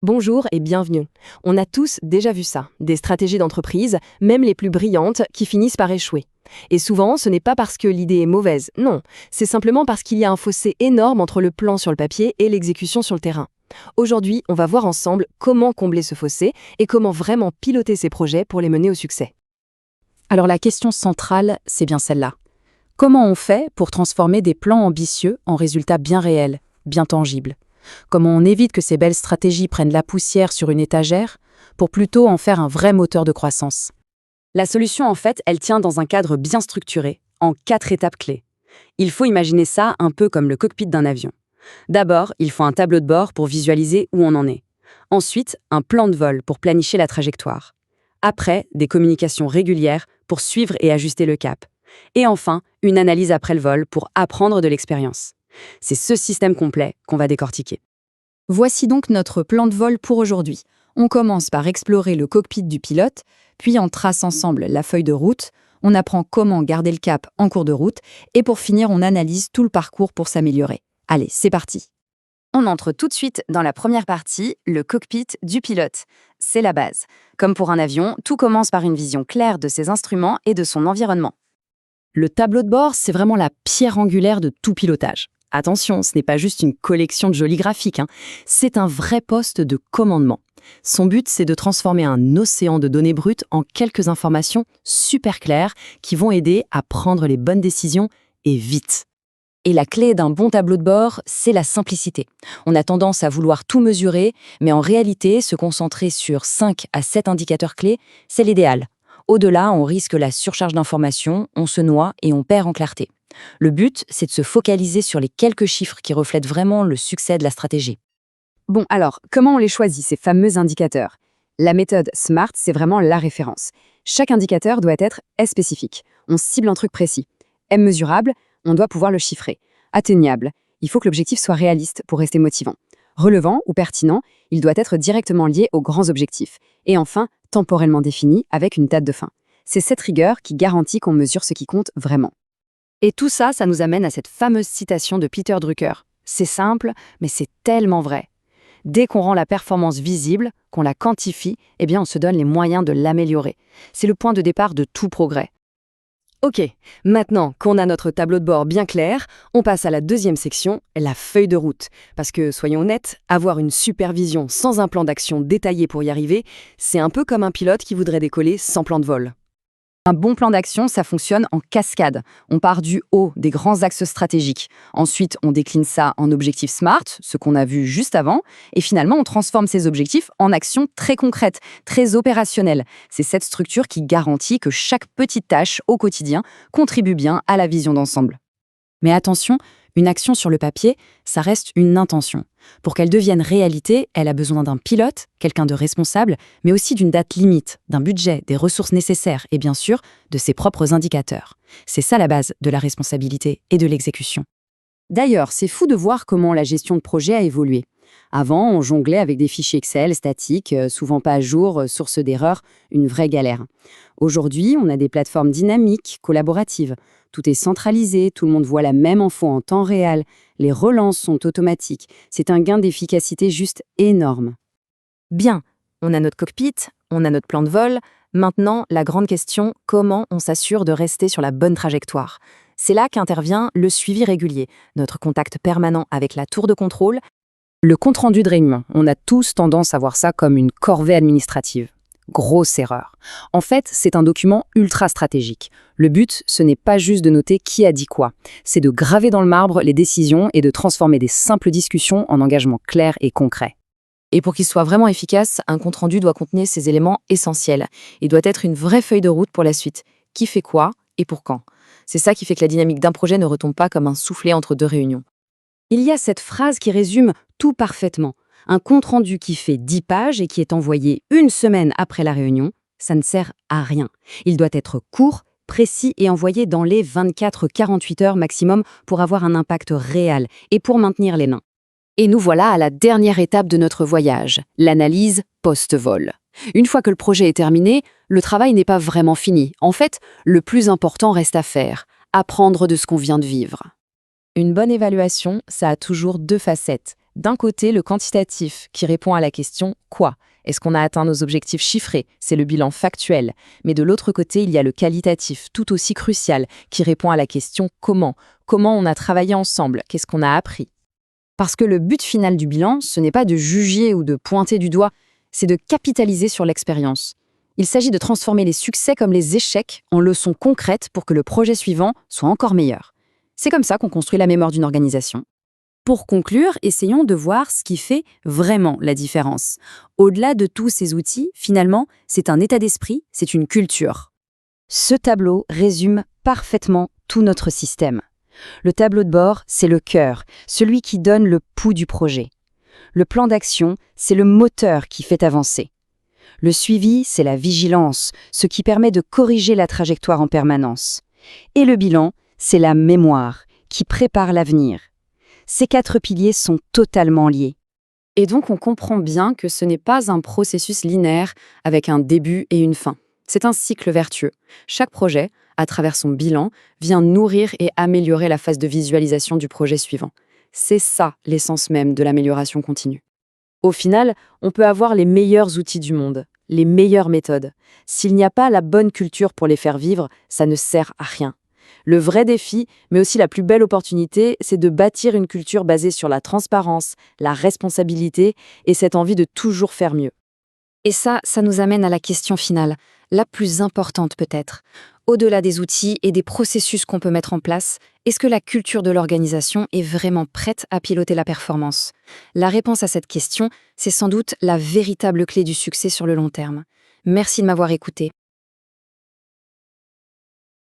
Bonjour et bienvenue. On a tous déjà vu ça, des stratégies d'entreprise, même les plus brillantes, qui finissent par échouer. Et souvent, ce n'est pas parce que l'idée est mauvaise, non, c'est simplement parce qu'il y a un fossé énorme entre le plan sur le papier et l'exécution sur le terrain. Aujourd'hui, on va voir ensemble comment combler ce fossé et comment vraiment piloter ces projets pour les mener au succès. Alors la question centrale, c'est bien celle-là. Comment on fait pour transformer des plans ambitieux en résultats bien réels, bien tangibles? Comment on évite que ces belles stratégies prennent la poussière sur une étagère pour plutôt en faire un vrai moteur de croissance? La solution, en fait, elle tient dans un cadre bien structuré, en 4 étapes clés. Il faut imaginer ça un peu comme le cockpit d'un avion. D'abord, il faut un tableau de bord pour visualiser où on en est. Ensuite, un plan de vol pour planifier la trajectoire. Après, des communications régulières pour suivre et ajuster le cap. Et enfin, une analyse après le vol pour apprendre de l'expérience. C'est ce système complet qu'on va décortiquer. Voici donc notre plan de vol pour aujourd'hui. On commence par explorer le cockpit du pilote, puis on trace ensemble la feuille de route, on apprend comment garder le cap en cours de route, et pour finir, on analyse tout le parcours pour s'améliorer. Allez, c'est parti. On entre tout de suite dans la première partie, le cockpit du pilote. C'est la base. Comme pour un avion, tout commence par une vision claire de ses instruments et de son environnement. Le tableau de bord, c'est vraiment la pierre angulaire de tout pilotage. Attention, ce n'est pas juste une collection de jolis graphiques, c'est un vrai poste de commandement. Son but, c'est de transformer un océan de données brutes en quelques informations super claires qui vont aider à prendre les bonnes décisions et vite. Et la clé d'un bon tableau de bord, c'est la simplicité. On a tendance à vouloir tout mesurer, mais en réalité, se concentrer sur 5 à 7 indicateurs clés, c'est l'idéal. Au-delà, on risque la surcharge d'informations, on se noie et on perd en clarté. Le but, c'est de se focaliser sur les quelques chiffres qui reflètent vraiment le succès de la stratégie. Bon, alors, comment on les choisit, ces fameux indicateurs? La méthode SMART, c'est vraiment la référence. Chaque indicateur doit être S spécifique. On cible un truc précis. M mesurable, on doit pouvoir le chiffrer. Atteignable, il faut que l'objectif soit réaliste pour rester motivant. Relevant ou pertinent, il doit être directement lié aux grands objectifs. Et enfin, temporellement défini avec une date de fin. C'est cette rigueur qui garantit qu'on mesure ce qui compte vraiment. Et tout ça, ça nous amène à cette fameuse citation de Peter Drucker. C'est simple, mais c'est tellement vrai. Dès qu'on rend la performance visible, qu'on la quantifie, eh bien on se donne les moyens de l'améliorer. C'est le point de départ de tout progrès. Ok, maintenant qu'on a notre tableau de bord bien clair, on passe à la deuxième section, la feuille de route. Parce que, soyons honnêtes, avoir une supervision sans un plan d'action détaillé pour y arriver, c'est un peu comme un pilote qui voudrait décoller sans plan de vol. Un bon plan d'action, ça fonctionne en cascade. On part du haut, des grands axes stratégiques. Ensuite, on décline ça en objectifs SMART, ce qu'on a vu juste avant. Et finalement, on transforme ces objectifs en actions très concrètes, très opérationnelles. C'est cette structure qui garantit que chaque petite tâche au quotidien contribue bien à la vision d'ensemble. Mais attention, une action sur le papier, ça reste une intention. Pour qu'elle devienne réalité, elle a besoin d'un pilote, quelqu'un de responsable, mais aussi d'une date limite, d'un budget, des ressources nécessaires et bien sûr, de ses propres indicateurs. C'est ça la base de la responsabilité et de l'exécution. D'ailleurs, c'est fou de voir comment la gestion de projet a évolué. Avant, on jonglait avec des fichiers Excel statiques, souvent pas à jour, source d'erreurs, une vraie galère. Aujourd'hui, on a des plateformes dynamiques, collaboratives. Tout est centralisé, tout le monde voit la même info en temps réel, les relances sont automatiques. C'est un gain d'efficacité juste énorme. Bien, on a notre cockpit, on a notre plan de vol. Maintenant, la grande question, comment on s'assure de rester sur la bonne trajectoire? C'est là qu'intervient le suivi régulier, notre contact permanent avec la tour de contrôle. Le compte-rendu de réunion, on a tous tendance à voir ça comme une corvée administrative. Grosse erreur. En fait, c'est un document ultra stratégique. Le but, ce n'est pas juste de noter qui a dit quoi, c'est de graver dans le marbre les décisions et de transformer des simples discussions en engagements clairs et concrets. Et pour qu'il soit vraiment efficace, un compte-rendu doit contenir ces éléments essentiels. Il doit être une vraie feuille de route pour la suite. Qui fait quoi et pour quand? C'est ça qui fait que la dynamique d'un projet ne retombe pas comme un soufflet entre deux réunions. Il y a cette phrase qui résume tout parfaitement. Un compte-rendu qui fait 10 pages et qui est envoyé une semaine après la réunion, ça ne sert à rien. Il doit être court, précis et envoyé dans les 24-48 heures maximum pour avoir un impact réel et pour maintenir les nains. Et nous voilà à la dernière étape de notre voyage, l'analyse post-vol. Une fois que le projet est terminé, le travail n'est pas vraiment fini. En fait, le plus important reste à faire, apprendre de ce qu'on vient de vivre. Une bonne évaluation, ça a toujours deux facettes, D'un côté, le quantitatif, qui répond à la question « quoi ?» Est-ce qu'on a atteint nos objectifs chiffrés? C'est le bilan factuel. Mais de l'autre côté, il y a le qualitatif, tout aussi crucial, qui répond à la question « comment ?» Comment on a travaillé ensemble? Qu'est-ce qu'on a appris? Parce que le but final du bilan, ce n'est pas de juger ou de pointer du doigt, c'est de capitaliser sur l'expérience. Il s'agit de transformer les succès comme les échecs en leçons concrètes pour que le projet suivant soit encore meilleur. C'est comme ça qu'on construit la mémoire d'une organisation. Pour conclure, essayons de voir ce qui fait vraiment la différence. Au-delà de tous ces outils, finalement, c'est un état d'esprit, c'est une culture. Ce tableau résume parfaitement tout notre système. Le tableau de bord, c'est le cœur, celui qui donne le pouls du projet. Le plan d'action, c'est le moteur qui fait avancer. Le suivi, c'est la vigilance, ce qui permet de corriger la trajectoire en permanence. Et le bilan, c'est la mémoire, qui prépare l'avenir. Ces 4 piliers sont totalement liés. Et donc on comprend bien que ce n'est pas un processus linéaire avec un début et une fin. C'est un cycle vertueux. Chaque projet, à travers son bilan, vient nourrir et améliorer la phase de visualisation du projet suivant. C'est ça l'essence même de l'amélioration continue. Au final, on peut avoir les meilleurs outils du monde, les meilleures méthodes. S'il n'y a pas la bonne culture pour les faire vivre, ça ne sert à rien. Le vrai défi, mais aussi la plus belle opportunité, c'est de bâtir une culture basée sur la transparence, la responsabilité et cette envie de toujours faire mieux. Et ça nous amène à la question finale, la plus importante peut-être. Au-delà des outils et des processus qu'on peut mettre en place, est-ce que la culture de l'organisation est vraiment prête à piloter la performance? La réponse à cette question, c'est sans doute la véritable clé du succès sur le long terme. Merci de m'avoir écouté.